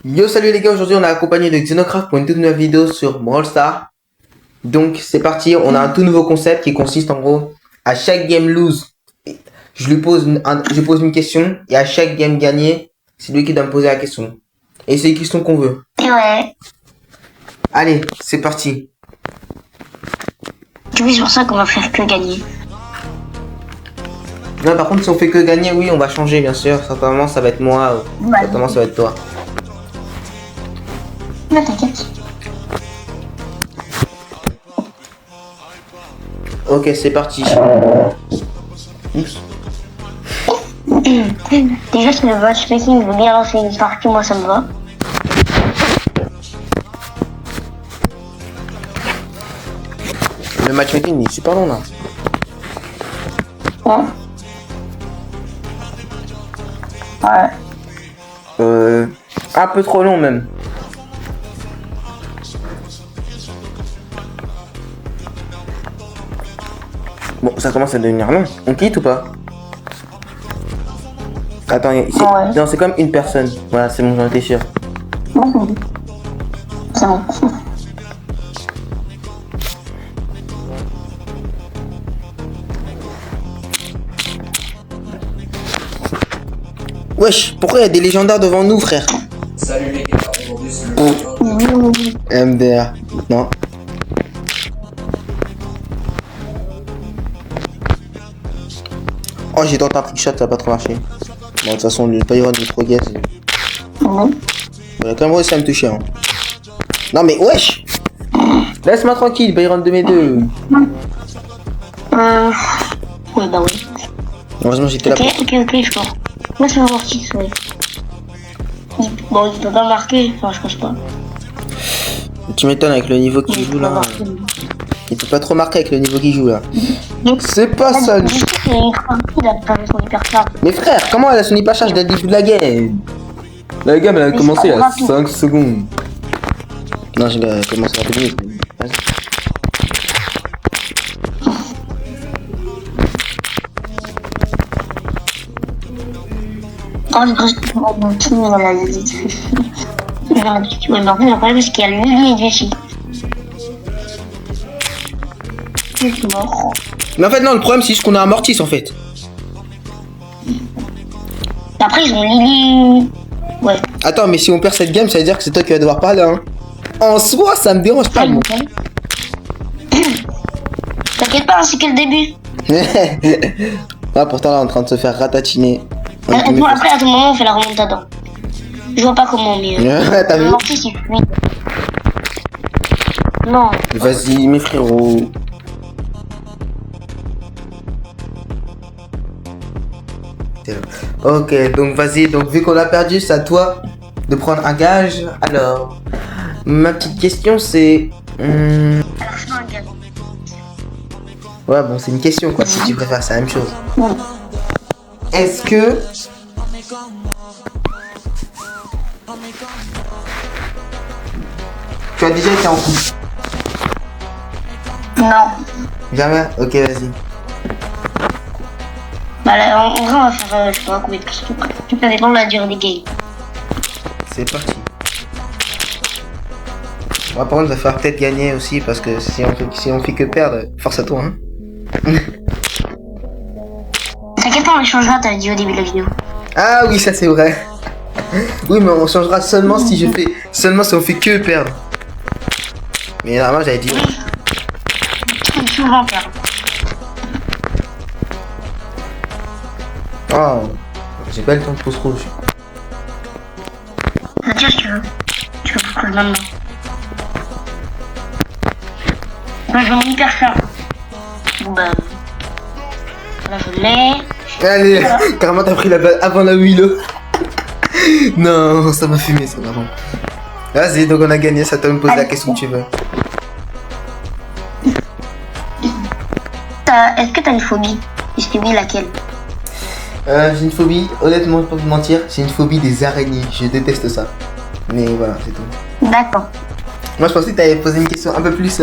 Yo, salut les gars, aujourd'hui on est accompagné de Xenocraft pour une toute nouvelle vidéo sur Brawl Stars. Donc c'est parti, on a un tout nouveau concept qui consiste en gros, à chaque game lose, je pose une question et à chaque game gagné, c'est lui qui doit me poser la question. Et c'est les questions qu'on veut. Ouais. Allez, c'est parti. Du coup, c'est pour ça qu'on va faire que gagner. Non, par contre si on fait que gagner, oui on va changer bien sûr, certainement ça va être moi, Ouais. certainement ça va être toi. Non, t'inquiète. Ok, c'est parti. Oups. Déjà, si le matchmaking veut bien lancer une partie, moi ça me va. Le matchmaking il est super long là. Ouais. Ouais. Un peu trop long même. Bon, ça commence à devenir long. On quitte ou pas? Attends, Ouais. non, c'est comme une personne. Voilà, c'est bon, j'en étais sûr. Bon, c'est bon. Wesh, pourquoi il y a des légendaires devant nous, frère? Salut les gars, aujourd'hui c'est le MDR. Non. Oh, j'ai tenté un trick shot, ça a pas trop marché. Bon, de toute façon, le Byron est trop gay. Ouais. Il a quand même réussi à me toucher. Hein. Non, mais wesh! Laisse-moi tranquille, Byron de mes deux. Oui, bah oui. Heureusement, j'étais là Ok, pour. ok, je crois. Moi, c'est un mortis, oui. Bon, il peut pas marquer, enfin, je pense pas. Tu m'étonnes avec le niveau qu'il Il joue peut pas là. marquer. Il peut pas trop marquer avec le niveau qu'il joue là. Donc, C'est pas ça. je sais qu'il a pas fait son hyper charge. Mais frère, comment elle a son hyper charge dès le début de la game? La game elle a Mais commencé c'est à pas rapide. 5 secondes. Non, j'ai commencé à vite. Vas-y. Oh, je crois que mon petit, il a dit. Mais en fait, le problème, c'est qu'il y a lui et Jessie. Je suis mort. Mais en fait, non, le problème c'est juste qu'on a un mortis en fait. Après, ils ont Lily. Ouais. Attends, mais si on perd cette game, ça veut dire que c'est toi qui vas devoir parler, hein. En soi, ça me dérange pas, moi. T'inquiète pas, c'est que le début. Ah, pourtant là, on est en train de se faire ratatiner. Bon, après, à tout moment, on fait la remontada. Je vois pas comment, mais. T'as vu? Le mortis, c'est fluide. Non. Vas-y, mes frérots. Ok, donc vas-y, donc vu qu'on a perdu, c'est à toi de prendre un gage. Alors, ma petite question c'est... Alors, je fais un gars. Ouais, bon, c'est une question quoi, si tu préfères, c'est la même chose. Non. Est-ce que... Tu as déjà été en couple? Non. Jamais? Ok, vas-y. Bah, là, en vrai, on va faire, je sais pas combien de questions. Ça dépend de la durée des games. C'est parti. Moi, par contre, il va falloir peut-être gagner aussi parce que si on fait que perdre, force à toi, hein. T'inquiète pas, on échangera, t'avais dit au début de la vidéo. Ah oui, ça c'est vrai. Oui, mais on changera seulement si on fait que perdre. Mais normalement, j'avais dit. On peut souvent perdre. Oh, j'ai pas le temps de pouce rouge. Je veux dire, si tu veux. Tu veux que je maintenant. Moi, je veux mon hyper charge. Bon, bah. Là, je l'ai. Allez, carrément, t'as pris la balle avant la Willow. Non, ça m'a fumé, ça, vraiment. Vas-y, donc on a gagné, ça te me poser la question que tu veux. Est-ce que t'as une phobie? Et si oui, laquelle? J'ai une phobie, honnêtement, pas vous mentir, j'ai une phobie des araignées. Je déteste ça. Mais voilà, c'est tout. D'accord. Moi, je pensais que t'avais posé une question un peu plus.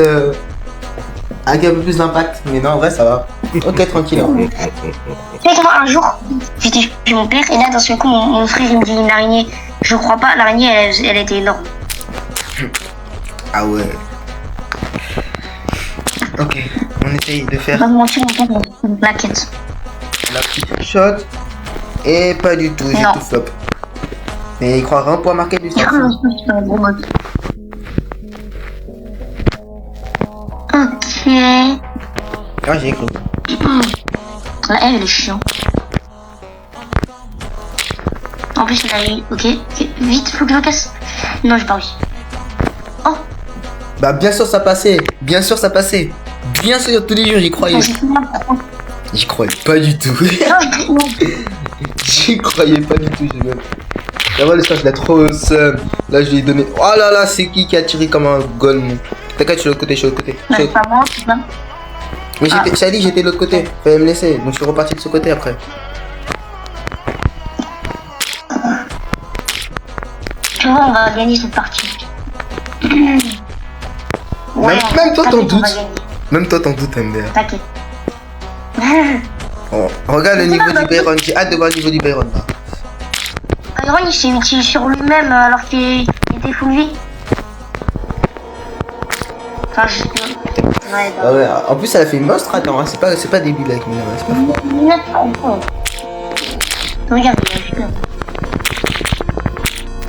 Avec un peu plus d'impact. Mais non, en vrai, ça va. Ok, tranquille. Hein. Tu sais que moi, un jour, j'étais chez mon père, et là, d'un seul coup, mon frère, il me dit une araignée. Je crois pas, l'araignée, elle était énorme. Ah ouais. Ok, on essaye de faire Pas me mentir, on prend une plaquette. la petite shot. Et pas du tout, j'ai Non. tout flop. Mais il croira un point marqué du C'est sens. un gros mode. Ok. Ah, j'ai écrit. La elle est chiant. En plus, elle a eu. Ok, vite, faut que je casse. Non, j'ai pas réussi. Oh, Bah, bien sûr, ça passait. Bien sûr, ça passait. Bien sûr, tous les jours, j'y croyais. j'ai fait n'importe quoi. J'y croyais pas du tout. Non, J'y croyais pas du tout, j'ai même. Là, voilà, le stage, il a trop seum. Là, je lui ai donné. Oh là là, c'est qui a tiré comme un goal, mon. T'inquiète, je suis de l'autre côté, je suis de l'autre côté. non, c'est pas moi, c'est pas. Mais j'étais, Charlie, j'étais de l'autre côté. Fallait me laisser. Donc, je suis reparti de ce côté après. Tu vois, on va gagner cette partie. Même toi, t'en t'inquiète, on va doutes. gagner. Même toi, t'en doutes, MDR. T'inquiète. Oh, regarde le niveau du Bayron. J'ai hâte de voir le niveau du Bayron. Iron, il s'est utilisé sur lui-même alors qu'il était full vie. Enfin, je sais pas. Ouais, bah. Ah ouais, en plus, elle a fait une bonne strat. Hein. C'est pas débile avec Mila. C'est pas fou. Il a trop fort. Regarde, il a fait comme.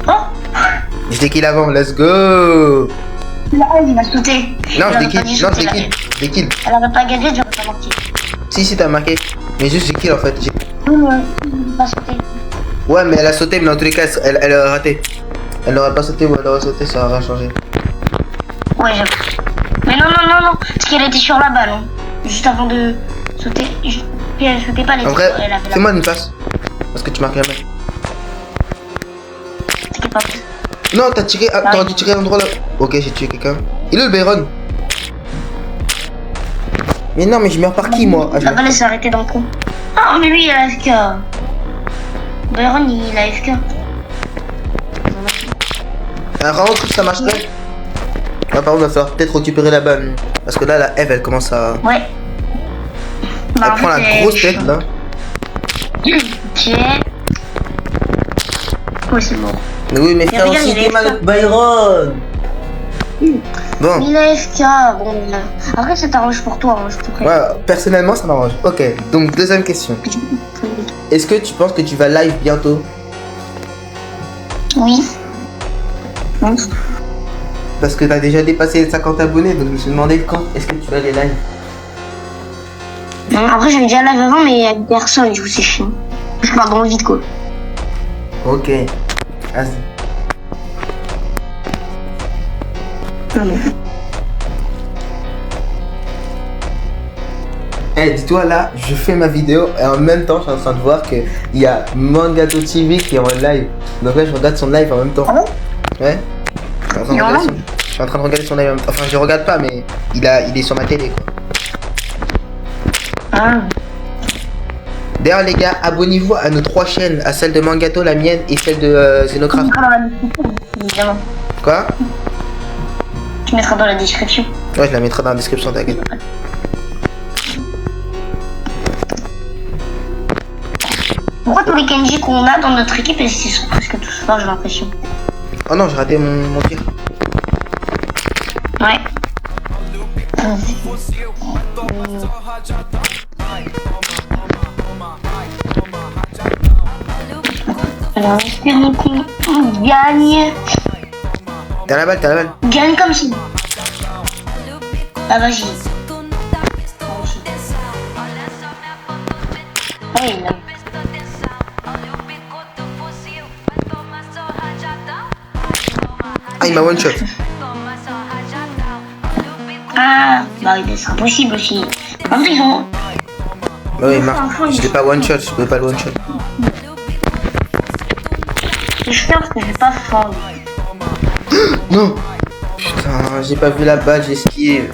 Oh, Je l'ai kill avant. Let's go. il a sauté. Non, je l'ai Il kill. aurait pas dû Non, je sauter, l'ai là. kill. Je l'ai kill. Elle aurait pas gagné, j'aurais pas marqué. Si, t'as marqué. Mais juste, j'ai kill en fait. Non, il va sauter. Ouais, mais elle a sauté, mais dans tous les cas, elle a raté. Elle n'aurait pas sauté ou elle aurait sauté, ça aurait changé. Ouais, j'avoue. Mais non, parce qu'elle était sur la balle, hein. Juste avant de sauter. Puis elle sautait pas les En vrai, elle a fait la fais-moi une passe. Parce que tu marques jamais. C'était pas vrai. Non, t'as tiré. Ah, t'aurais dû tirer à l'endroit là. Ok, j'ai tué quelqu'un. Il est où le Bayron? Mais non, mais je meurs par qui moi? Ah, je La meurs- balle s'est arrêtée dans le coup. Ah, mais lui, il a AFK. Byron, il a AFK. Ah, vraiment, que ça marcherait. Ah, par contre, il va falloir peut-être récupérer la balle. Parce que là, la Eve, elle commence à. Ouais. Bah, Elle en prend fait, la grosse tête là. Ok. Ouais, c'est bon. Mais oui, mais frère, regarde, aussi, il est t'es mal AFK. avec Byron. Bon, Il a AFK. Bon, après, ça t'arrange pour toi, hein, je te préviens. ouais, personnellement, ça m'arrange. Ok, donc deuxième question. Est-ce que tu penses que tu vas live bientôt? Oui. Oui. Parce que t'as déjà dépassé les 50 abonnés, donc je me suis demandé quand est-ce que tu vas aller live. Après, j'avais déjà live avant, mais avec personne, du coup, c'est chiant. Je pars dans le vide, quoi. Ok. Vas-y. Eh, dis-toi là, je fais ma vidéo et en même temps, je suis en train de voir qu'il y a Mangato TV qui est en live. Donc là, je regarde son live en même temps. Ah bon? Ouais. Je suis en train de Il est en regarder live? je suis en train de regarder son live en même temps. Enfin, je regarde pas, mais il est sur ma télé quoi. Ah. D'ailleurs, les gars, abonnez-vous à nos 3 chaînes, à celle de Mangato, la mienne et celle de Xenocraft. Tu mettras dans la description, évidemment. Quoi? Tu mettras dans la description. Ouais, je la mettrai dans la description, t'inquiète. Pourquoi tous les Kenji qu'on a dans notre équipe, ils sont presque tous forts, j'ai l'impression. Oh non, j'ai raté mon tir. Ouais. Alors, espérons qu'on gagne. T'as la balle, t'as la balle. Gagne comme si. Ah, vas-y. Oui, là. Ah, il m'a one shot. Ah, bah oui, c'est impossible aussi. En fait, ils ont. Bah oui, Marc, je l'ai pas one shot, je peux pas le one shot. Je pense que je vais pas fondre. Non. Putain, j'ai pas vu la balle, j'ai skié.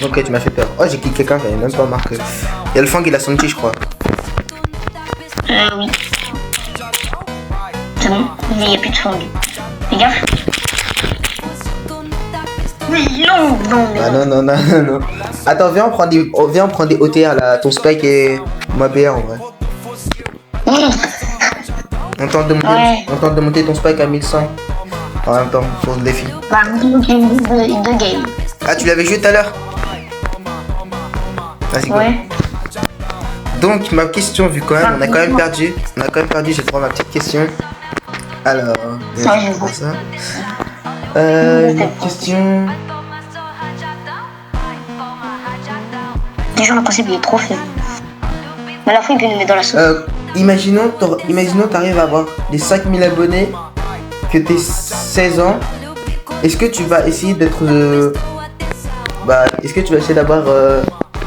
Ok, tu m'as fait peur. Oh, j'ai kické quelqu'un, j'avais même pas remarqué. Il y a le fang, il a senti, je crois. Oui. C'est bon, il n'y a plus de fond. Fais gaffe. oui, non, non, mais Ah non, non, non, non, non. Attends, viens, on prend des OTR là, ton spike et moi BR en vrai. On tente de monter ton spike à 1100 en même temps pour le défi. Bah, donc il y a une de game. Ah, tu l'avais joué tout à l'heure? Vas-y, go. Ouais. Donc, ma question, vu quand même, on a quand même perdu, j'ai droit à ma petite question. Alors, Ouais, je vois. ça. Une question. Déjà, le concept il est trop faible. Mais à la fois, il peut nous mettre dans la sauce. Imaginons t'arrives à avoir les 5000 abonnés, que t'es 16 ans. Est-ce que tu vas essayer d'être... est-ce que tu vas essayer d'avoir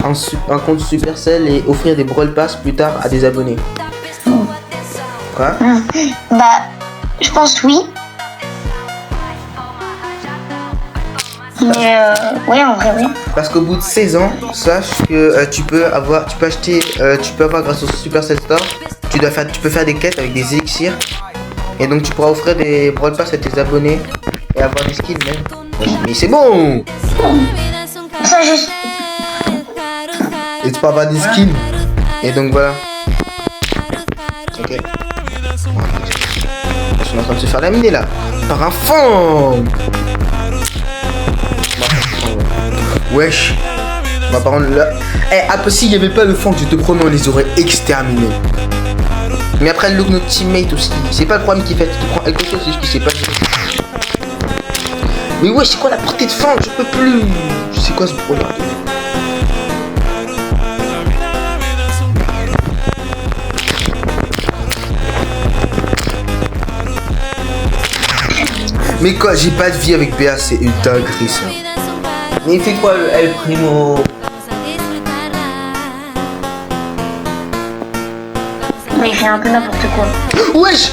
un compte Supercell et offrir des Brawl Pass plus tard à des abonnés? Quoi? Bah, je pense oui. Mais ouais, en vrai, oui. Parce qu'au bout de 16 ans, sache que tu peux avoir grâce au Supercell Store, tu peux faire des quêtes avec des élixirs. Et donc tu pourras offrir des Brawl Pass à tes abonnés et avoir des skins même. Mais c'est bon! Ça, juste. Et tu peux avoir des skins. Et donc voilà. Ok. Je suis en train de se faire laminer là. Par un fond! Wesh. Bah par contre là. S'il n'y avait pas le fond, je te promets, on les aurait exterminés. Mais après, look notre teammate aussi. C'est pas le problème qui prend quelque chose, c'est ce qui s'est passé. Mais ouais, c'est quoi la portée de fond? Je peux plus. C'est quoi ce problème? Mais quoi, j'ai pas de vie avec BA, c'est une dinguerie ça. Mais il fait quoi le El Primo? Mais il fait un peu n'importe quoi. Wesh!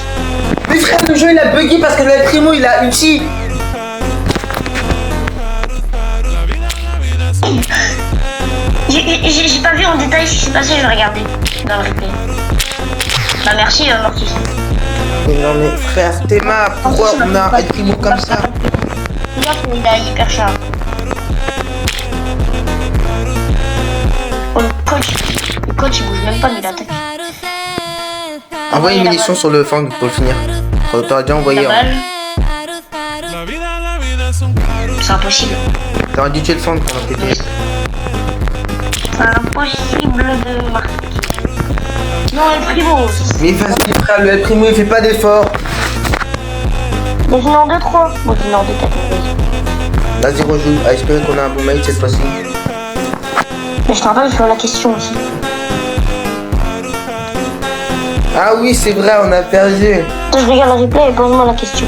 Mais frère, le jeu il a bugué parce que le El Primo il a ulti. J'ai pas vu en détail ce qui s'est passé, je vais regarder dans le replay. Bah merci Mortis. Mais non mais frère, Théma, pourquoi on a un El Primo comme ça? Regarde, il a hyper cher. Oh, le coach il bouge même pas, mais il attaque. Envoie une munition sur le fang pour le finir. T'aurais déjà envoyé. La balle. C'est impossible. T'aurais dû tuer le fang pendant que t'étais. C'est impossible de marquer. Non, El Primo. Mais vas-y frère, le El Primo il fait pas d'effort. Mais je n'en 2-3. Bon, je n'en 2-4. Vas-y rejoue, à espérer qu'on a un bon mate cette fois-ci. Mais je te rappelle, je fais la question aussi. Ah oui c'est vrai, on a perdu. Toi, je regarde le replay et pose-moi la question.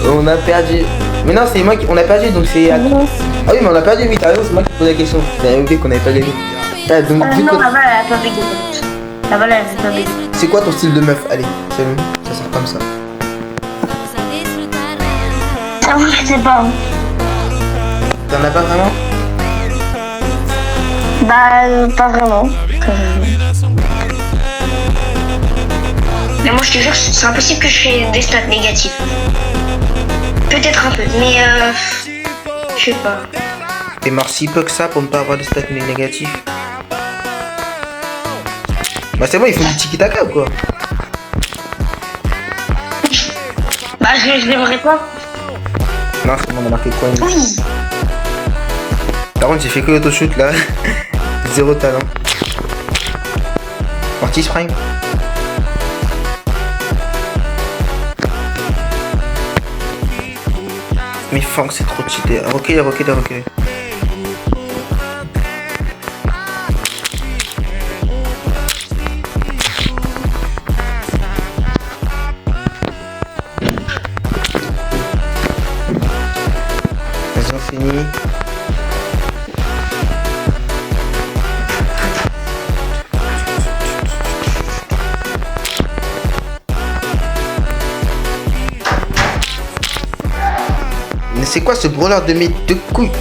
On a perdu. Mais non, c'est moi qui... On a perdu donc c'est... Ah oui mais on a perdu, oui t'as raison, c'est moi qui pose la question. J'avais oublié qu'on avait pas gagné. Ah, donc, Non, la balle elle a pas bégé. La balle elle a pas bégé. c'est quoi ton style de meuf? Allez, c'est bon, ça sort comme ça. J'avoue, je sais pas. T'en as pas vraiment? Bah, pas vraiment. Mais moi, je te jure, c'est impossible que je fais des stats négatifs. Peut-être un peu, mais je sais pas. T'es mort si peu que ça pour ne pas avoir de stats négatifs? Bah c'est bon, il faut du tiki-taka ou quoi? Bah, je l'aimerais pas. Non, c'est bon, on a marqué quoi? Oui. Par contre, j'ai fait que l'autoshoot là. Zéro talent. Mortis Prime. Mais Fang, c'est trop cheaté. Recueille. Vas-y, on finit. Mais c'est quoi ce brawler de mes deux couilles?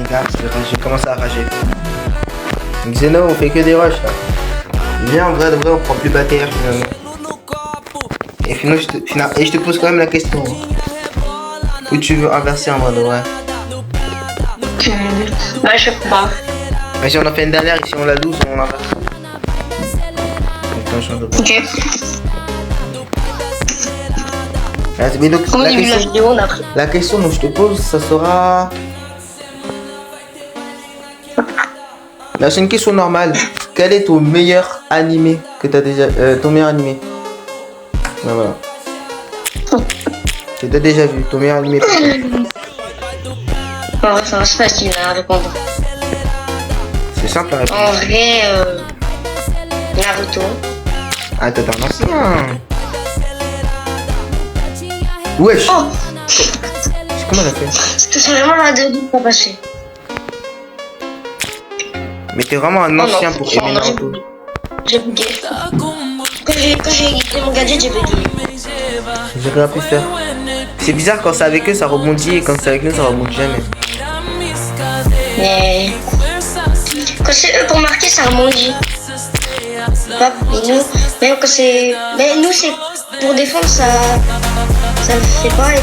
Regarde, je commence à rager. Xeno, on fait que des rushs là. Viens, en vrai, de vrai, on prend plus bataire finalement. Et finalement, je te pose quand même la question. Où tu veux inverser en vrai de vrai? Bah, je sais pas. Vas-y, on en fait une dernière et si on la lose, on inverse. Attends, je change de place. Ok. Mais donc, Au début de la vidéo, on a pris. la question dont je te pose, ça sera... Là, c'est une question normale. Quel est ton meilleur animé que t'as déjà... ton meilleur animé? Ouais, voilà. Que t'as déjà vu, ton meilleur animé. En vrai, ça va, c'est facile à répondre. C'est simple à répondre. En vrai, Naruto. Ah, t'as un ancien. Wesh. Oh, Comment on a fait? c'est seulement la deuxième fois passée. Mais t'es vraiment un ancien pour aimer non, Naruto. J'ai bugué. Quand j'ai édité mon gadget, j'ai bugué. J'ai rien pu faire. C'est bizarre quand c'est avec eux ça rebondit et quand c'est avec nous ça rebondit jamais. Mais quand c'est eux pour marquer, ça rebondit. Pas et nous, même quand c'est, mais nous c'est pour défendre, ça le fait pas et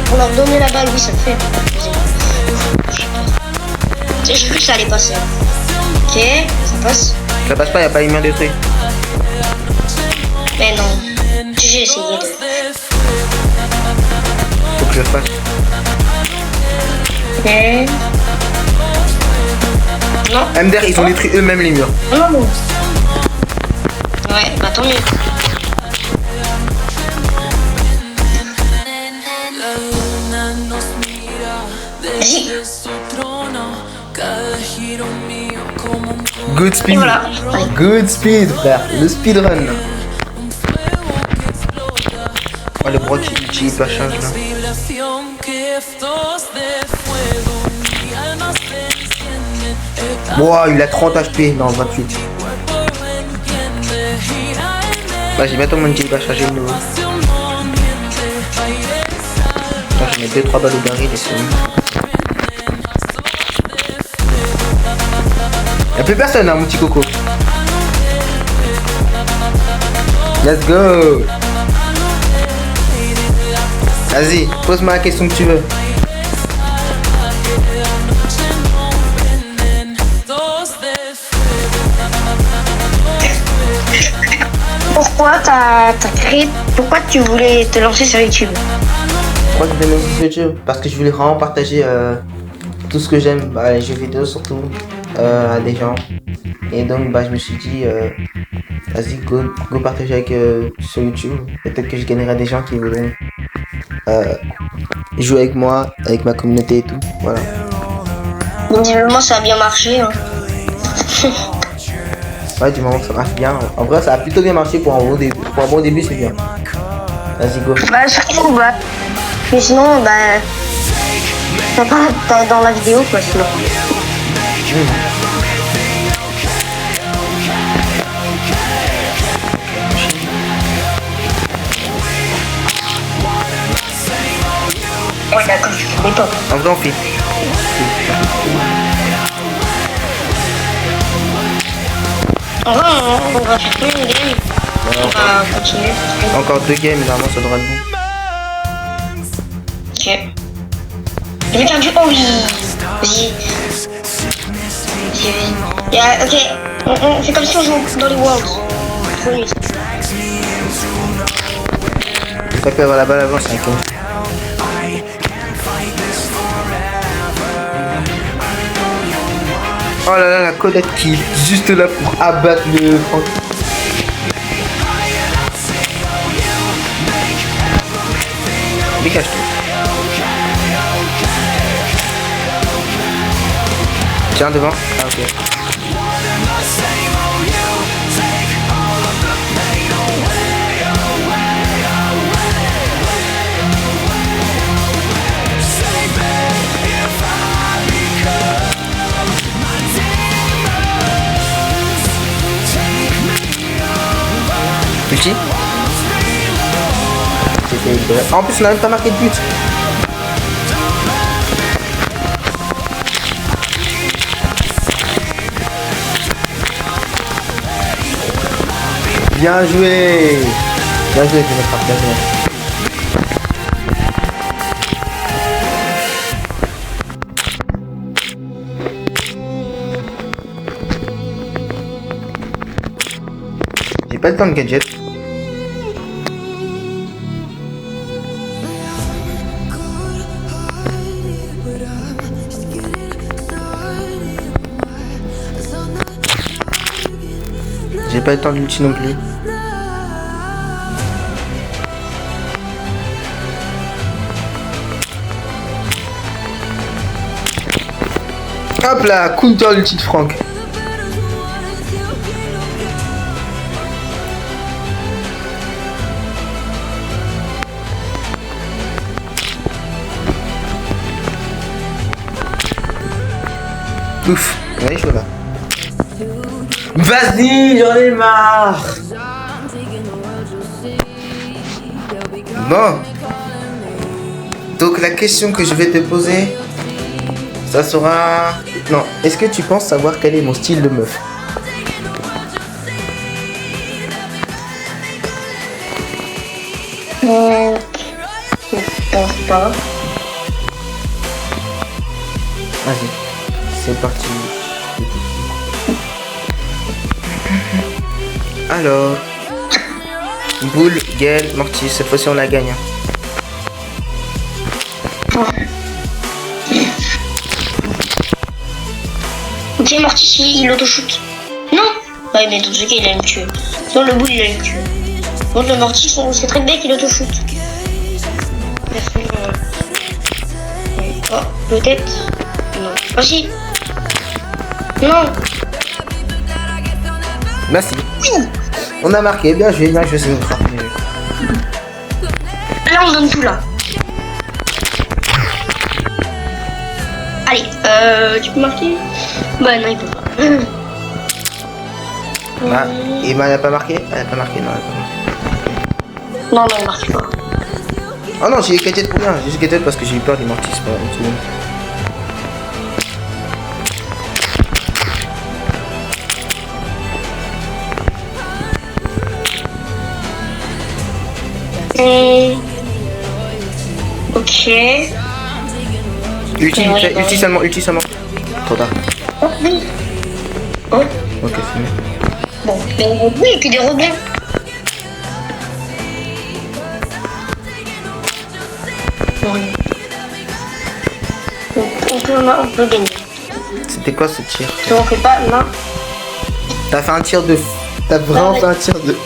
pour leur donner la balle, oui ça le fait. J'ai cru que ça allait passer. Ok, ça passe. Ça passe pas, y'a pas les mains détruites. Mais non, j'ai essayé de. Faut que je le fasse. Ok. Non. MDR ils ont détruit eux-mêmes les murs. Non, non. Ouais, bah tant mieux. Vas-y. Good speed. Et voilà. Ouais. Good speed frère. Le speedrun. Oh le bro qui pas change là. Wow, il a 30 HP, non 28. Bah j'ai bientôt mon G va charger de nouveau. Attends, je mets 2-3 balles au baril et c'est bon. Y'a plus personne hein mon petit coco. Let's go. Vas-y, pose-moi la question que tu veux. Pourquoi tu voulais te lancer sur YouTube? Pourquoi je voulais me lancer sur YouTube? Parce que je voulais vraiment partager tout ce que j'aime, bah, les jeux vidéo surtout, à des gens. Et donc bah, je me suis dit, vas-y, go partager avec, sur YouTube. Peut-être que je gagnerai des gens qui voudront jouer avec moi, avec ma communauté et tout. Voilà. Visiblement ça a bien marché. Hein. Ouais, du moment que ça marche bien. En vrai, ça a plutôt bien marché pour un bon début. Pour un bon début, c'est bien. Vas-y, go. Bah surtout, bah. Mais sinon, bah. T'as dans la vidéo quoi, sinon. Ouais, d'accord, je fais pas. En vrai, on fait. En vrai, on va faire plus une game. On va continuer. Encore 2 games, normalement, ça devrait être bon. Ok. J'ai perdu. Oh oui. Vas-y. Vas-y. Ok. On fait comme si on joue dans les Worlds. Trop nul. Ça peut avoir la balle avant, c'est un con. Oh là là, la Codette qui est juste là pour abattre le Franck. Dégage-toi. Tiens, devant. Ah, ok. Petit. En plus, on n'a même pas marqué de but. Bien joué. Bien joué, Xenocraft, bien joué. J'ai pas le temps de gadget. J'ai pas le temps de l'ulti non plus. Hop là, counter l'ulti de Franck. Ouf, on est chaud là. Vas-y, j'en ai marre. Bon. Donc la question que je vais te poser, ça sera... Non, est-ce que tu penses savoir quel est mon style de meuf? Je pense pas. Vas-y, c'est parti. Alors, Boule, Gaël, Mortis, cette fois-ci on la gagne. Ok, Mortis, il auto-shoot. Non. Ouais, mais dans ce cas, il allait me tuer. Dans le boule, il allait me tuer. Bon, le Mortis, on sait très bien qu'il auto-shoot. Oh, peut-être. Non. Ah si. Non. Merci. On a marqué, bien joué, c'est notre partie. Là, on donne tout là. Allez, tu peux marquer? Bah non, il peut pas. Ah, Emma elle a pas marqué? Elle a pas marqué, non, elle a pas marqué. Non, il marque pas. Oh non, j'ai gadget pour rien, j'ai juste gadget parce que j'ai eu peur des Mortis, pas une seconde. Ok. Ulti seulement, ulti seulement. Trop tard. Oh, oui. Oh. Ok, c'est mieux. Bon, mais oui, et puis des rebonds. On peut gagner. C'était quoi ce tir? Si on fait pas, non. T'as fait un tir de... T'as vraiment fait un tir de...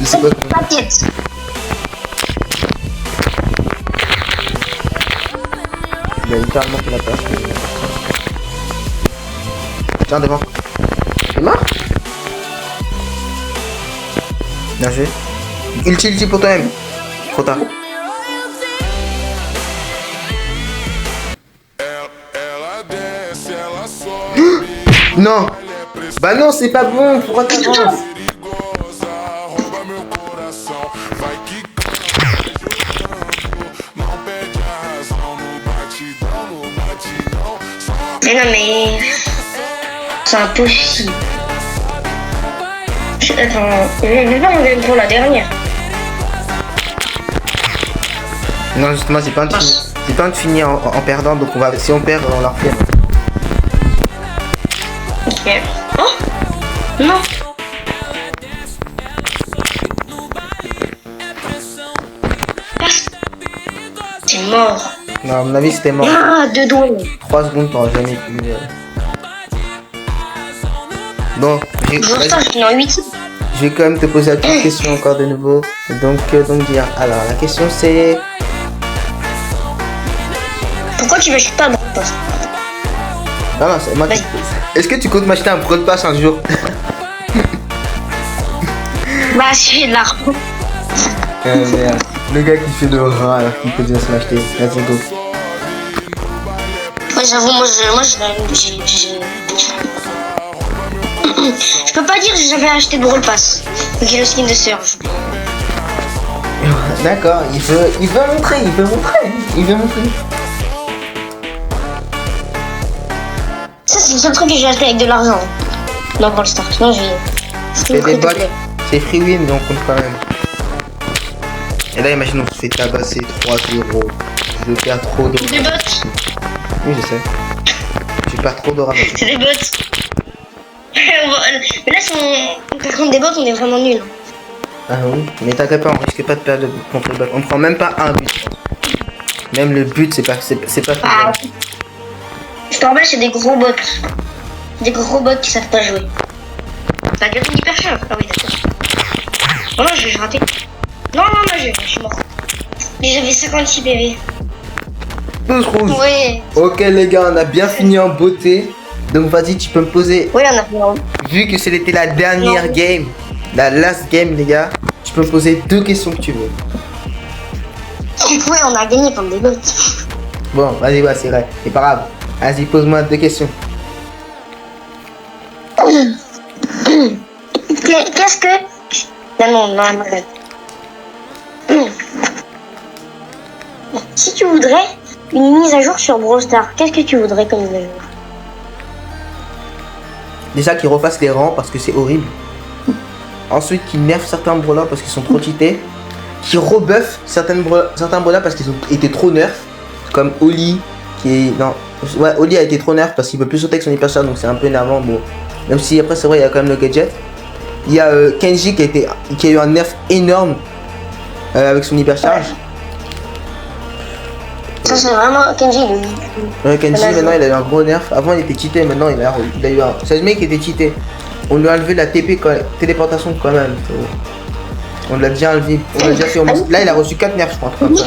Je sais pas comment... T'inquiète. Il a littéralement fait la place. Tiens, devant. C'est mort? Bien joué. Ulti pour toi-même. Trop tard. Non. Bah non, c'est pas bon. Pourquoi t'avances? Mais non, mais... C'est impossible. Attends, je vais pas me pour la dernière. Non, justement, c'est pas de finir en perdant, donc on va, si on perd, on la refait. Ok. Oh non. C'est mort. Non, à mon avis, c'était mort. Ah, deux doigts. 3 secondes, t'auras jamais pu... Bon, Je finis en 8. je vais quand même te poser la petite question encore de nouveau. Donc dire, alors la question c'est... Pourquoi tu m'achètes pas un Brawl Pass? Non, non, c'est moi qui... Est-ce que tu comptes m'acheter un Brawl Pass un jour? Bah, c'est de l'argent. Merde. Le gars qui fait le rat alors qu'il peut déjà se l'acheter. Vas-y, go. Ouais, j'avoue, moi, je peux pas dire que j'ai jamais acheté de Brawl Pass. Donc, il y a le skin de Surge. D'accord, il veut montrer. Ça, c'est le seul truc que j'ai acheté avec de l'argent. Dans Brawl Stars. Sinon, j'ai... C'est des bots. C'est free win, donc on compte quand même. Et là, imagine, on se fait tabasser 3-0. Je perds trop d'or. C'est des bots. Oui, je sais. Je perds trop d'or. C'est des bots. Mais là, si on perd contre des bots, on est vraiment nuls. Ah oui, mais t'inquiète pas, on risque pas de perdre contre le bot. On prend même pas un but. Même le but, c'est pas Ah. Je te rappelle, c'est des gros bots. Des gros bots qui savent pas jouer. Ça a duré hyper cher. Ah oui, d'accord. Oh non, j'ai raté. Non, je suis mort. Mais j'avais 56 PV. Tous rouges. Oui. Ok les gars, on a bien fini en beauté. Donc vas-y, tu peux me poser. Oui, on a fait un. Vu que c'était la dernière Non. game, la last game les gars, tu peux me poser 2 questions que tu veux. Ouais, on a gagné contre des bots. Bon, vas-y, ouais, c'est vrai. C'est pas grave. Vas-y, pose-moi 2 questions. Qu'est-ce que... Non, arrête. Si tu voudrais une mise à jour sur Brawl Stars, qu'est-ce que tu voudrais comme mise à jour? Déjà qu'ils refassent les rangs parce que c'est horrible. Ensuite qu'ils nerfent certains brawlers parce qu'ils sont trop cheatés. Qu'ils rebuffent certains brawlers parce qu'ils ont été trop nerfs. Comme Oli qui est... Non. Ouais, Oli a été trop nerf parce qu'il peut plus sauter avec son hyper charge, donc c'est un peu énervant. Bon. Même si après c'est vrai il y a quand même le gadget. Il y a Kenji qui a eu un nerf énorme avec son hyper charge. Ça c'est vraiment Kenji. Ouais, Kenji maintenant il a eu un gros nerf. Avant il était cheaté, maintenant il a eu un... C'est le mec qui était cheaté. On lui a enlevé la TP quand téléportation quand même. On l'a déjà enlevé. On l'a déjà fait au moins. Là il a reçu 4 nerfs je crois. Comme ça.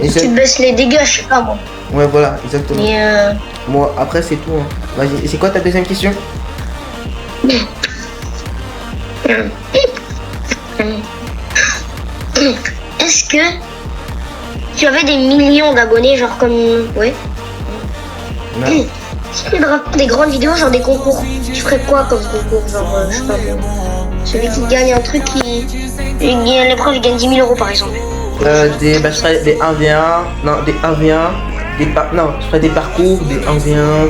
Et Tu baisses les dégâts, je sais pas moi. ouais voilà, exactement. Mais Bon après c'est tout. Hein. Vas-y, et c'est quoi ta deuxième question? Est-ce que tu avais des millions d'abonnés, genre comme... Ouais. Ouais. Si tu devrais faire des grandes vidéos, genre des concours, tu ferais quoi comme concours? Genre, je sais pas, celui qui gagne un truc qui... L'épreuve, il gagne 10 000 € par exemple. Je ferais des 1v1, non des 1v1, non, je ferais des parcours, des 1v1,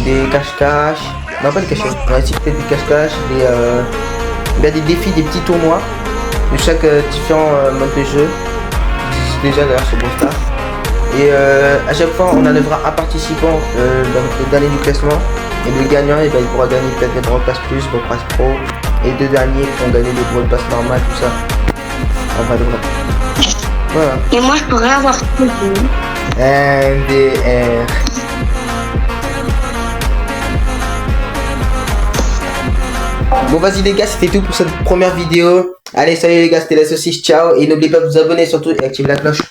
des cache-cache, non pas des cache-cache, ouais, si peut-être des cache-cache, des défis, des petits tournois de chaque différent mode de jeu, déjà d'ailleurs sur Brawl Stars. Et à chaque fois on enlèvera un participant dans le dernier du classement, et le gagnant il pourra gagner peut-être des Brawl Pass Plus, Brawl Pass Pro, et 2 derniers pourront gagner des Brawl Pass normales, tout ça. Enfin de vrai. Voilà. Et moi, je pourrais avoir tout. MDR. Bon vas-y les gars, c'était tout pour cette première vidéo. Allez salut les gars, c'était la saucisse, ciao. Et n'oubliez pas de vous abonner surtout et activer la cloche.